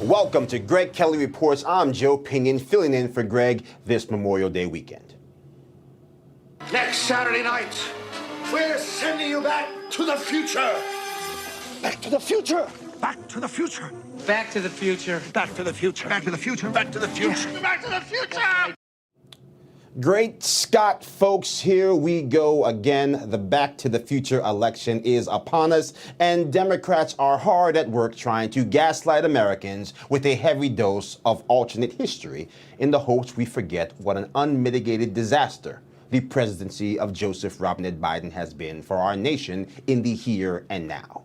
Welcome to Greg Kelly Reports. I'm Joe Pinion, filling in for Greg this Memorial Day weekend. Next Saturday night, we're sending you back to the future. Back to the future. Back to the future. Back to the future. Back to the future. Back to the future. Back to the future. Back to the future. Great Scott, folks, here we go again. The Back to the Future election is upon us, and Democrats are hard at work trying to gaslight Americans with a heavy dose of alternate history in the hopes we forget what an unmitigated disaster the presidency of Joseph Robinette Biden has been for our nation in the here and now.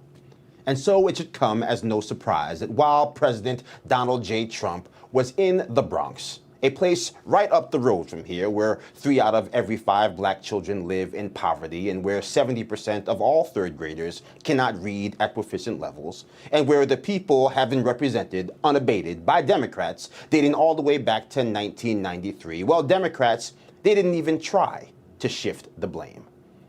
And so it should come as no surprise that while President Donald J. Trump was in the Bronx, a place right up the road from here where 3 out of every 5 black children live in poverty and where 70% of all third graders cannot read at proficient levels, and where the people have been represented unabated by Democrats dating all the way back to 1993. Well, Democrats, they didn't even try to shift the blame.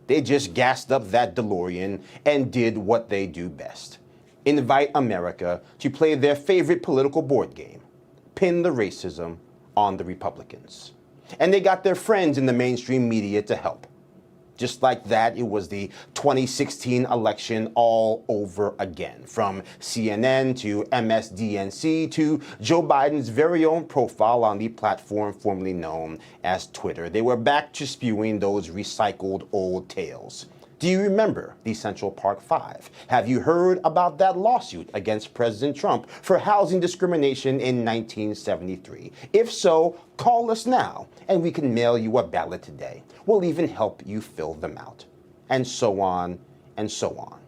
They just gassed up that DeLorean and did what they do best: invite America to play their favorite political board game, pin the racism on the Republicans. And they got their friends in the mainstream media to help. Just like that, it was the 2016 election all over again, from CNN to MSDNC to Joe Biden's very own profile on the platform formerly known as Twitter. They were back to spewing those recycled old tales. Do you remember the Central Park Five? Have you heard about that lawsuit against President Trump for housing discrimination in 1973? If so, call us now, and we can mail you a ballot today. We'll even help you fill them out. And so on and so on.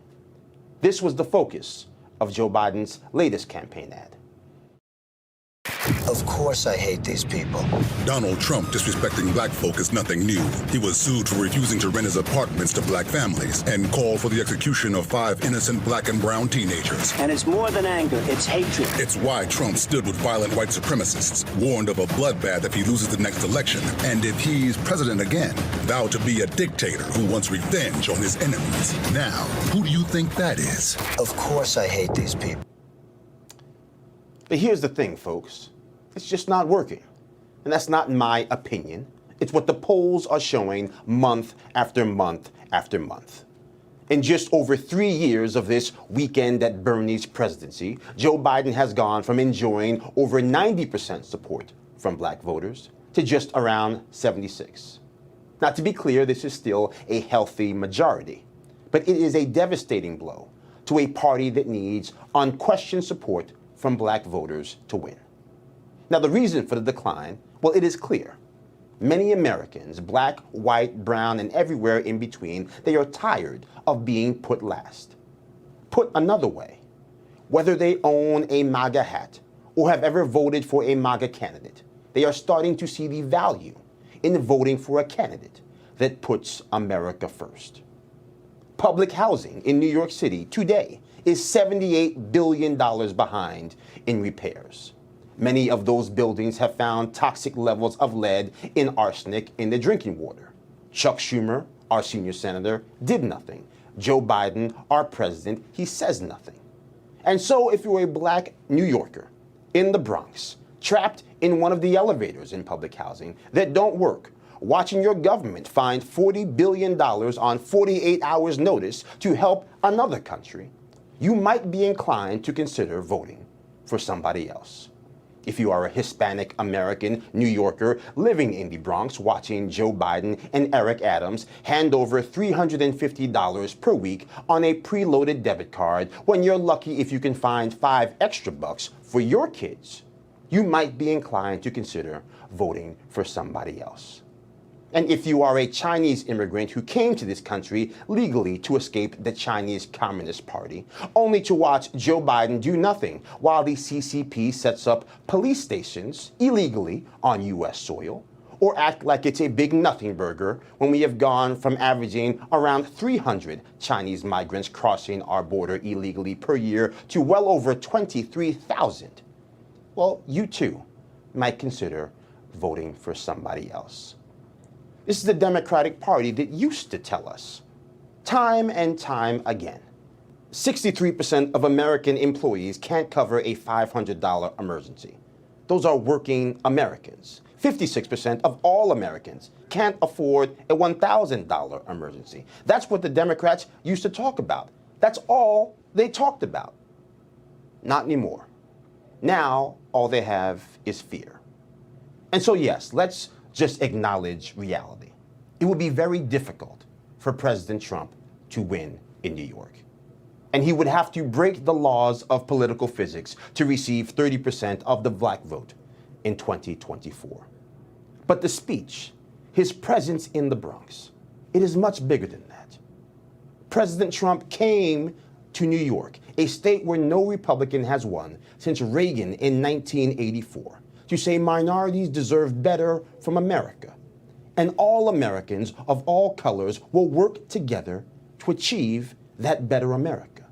This was the focus of Joe Biden's latest campaign ad. Of course I hate these people. Donald Trump disrespecting black folk is nothing new. He was sued for refusing to rent his apartments to black families and called for the execution of 5 innocent black and brown teenagers. And it's more than anger, it's hatred. It's why Trump stood with violent white supremacists, warned of a bloodbath if he loses the next election, and if he's president again, vowed to be a dictator who wants revenge on his enemies. Now, who do you think that is? Of course I hate these people. But here's the thing, folks. It's just not working. And that's not my opinion. It's what the polls are showing month after month after month. In just over 3 years of this weekend at Bernie's presidency, Joe Biden has gone from enjoying over 90% support from black voters to just around 76. Now, to be clear, this is still a healthy majority, but it is a devastating blow to a party that needs unquestioned support from black voters to win. Now, the reason for the decline, well, it is clear. Many Americans, black, white, brown, and everywhere in between, they are tired of being put last. Put another way, whether they own a MAGA hat or have ever voted for a MAGA candidate, they are starting to see the value in voting for a candidate that puts America first. Public housing in New York City today is $78 billion behind in repairs. Many of those buildings have found toxic levels of lead in arsenic in the drinking water. Chuck Schumer, our senior senator, did nothing. Joe Biden, our president, he says nothing. And so if you're a black New Yorker in the Bronx, trapped in one of the elevators in public housing that don't work, watching your government find $40 billion on 48 hours notice to help another country, you might be inclined to consider voting for somebody else. If you are a Hispanic American New Yorker living in the Bronx watching Joe Biden and Eric Adams hand over $350 per week on a preloaded debit card when you're lucky if you can find $5 extra for your kids, you might be inclined to consider voting for somebody else. And if you are a Chinese immigrant who came to this country legally to escape the Chinese Communist Party, only to watch Joe Biden do nothing while the CCP sets up police stations illegally on U.S. soil, or act like it's a big nothing burger when we have gone from averaging around 300 Chinese migrants crossing our border illegally per year to well over 23,000, well, you too might consider voting for somebody else. This is the Democratic Party that used to tell us, time and time again, 63% of American employees can't cover a $500 emergency. Those are working Americans. 56% of all Americans can't afford a $1,000 emergency. That's what the Democrats used to talk about. That's all they talked about. Not anymore. Now, all they have is fear. And so, yes, let's just acknowledge reality. It would be very difficult for President Trump to win in New York. And he would have to break the laws of political physics to receive 30% of the black vote in 2024. But the speech, his presence in the Bronx, it is much bigger than that. President Trump came to New York, a state where no Republican has won since Reagan in 1984, to say minorities deserve better from America. And all Americans of all colors will work together to achieve that better America.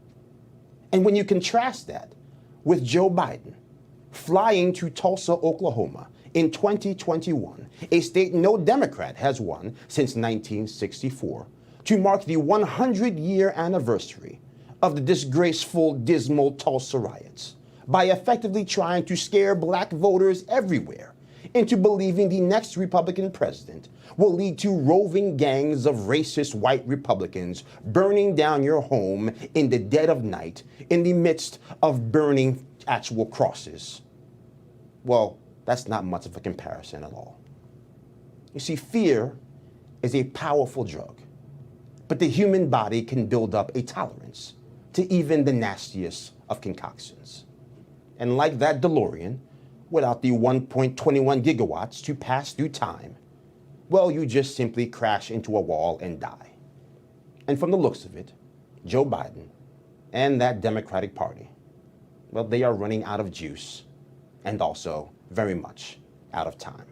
And when you contrast that with Joe Biden flying to Tulsa, Oklahoma in 2021, a state no Democrat has won since 1964, to mark the 100-year anniversary of the disgraceful, dismal Tulsa riots, by effectively trying to scare black voters everywhere into believing the next Republican president will lead to roving gangs of racist white Republicans burning down your home in the dead of night in the midst of burning actual crosses. Well, that's not much of a comparison at all. You see, fear is a powerful drug, but the human body can build up a tolerance to even the nastiest of concoctions. And like that DeLorean, without the 1.21 gigawatts to pass through time, well, you just simply crash into a wall and die. And from the looks of it, Joe Biden and that Democratic Party, well, they are running out of juice and also very much out of time.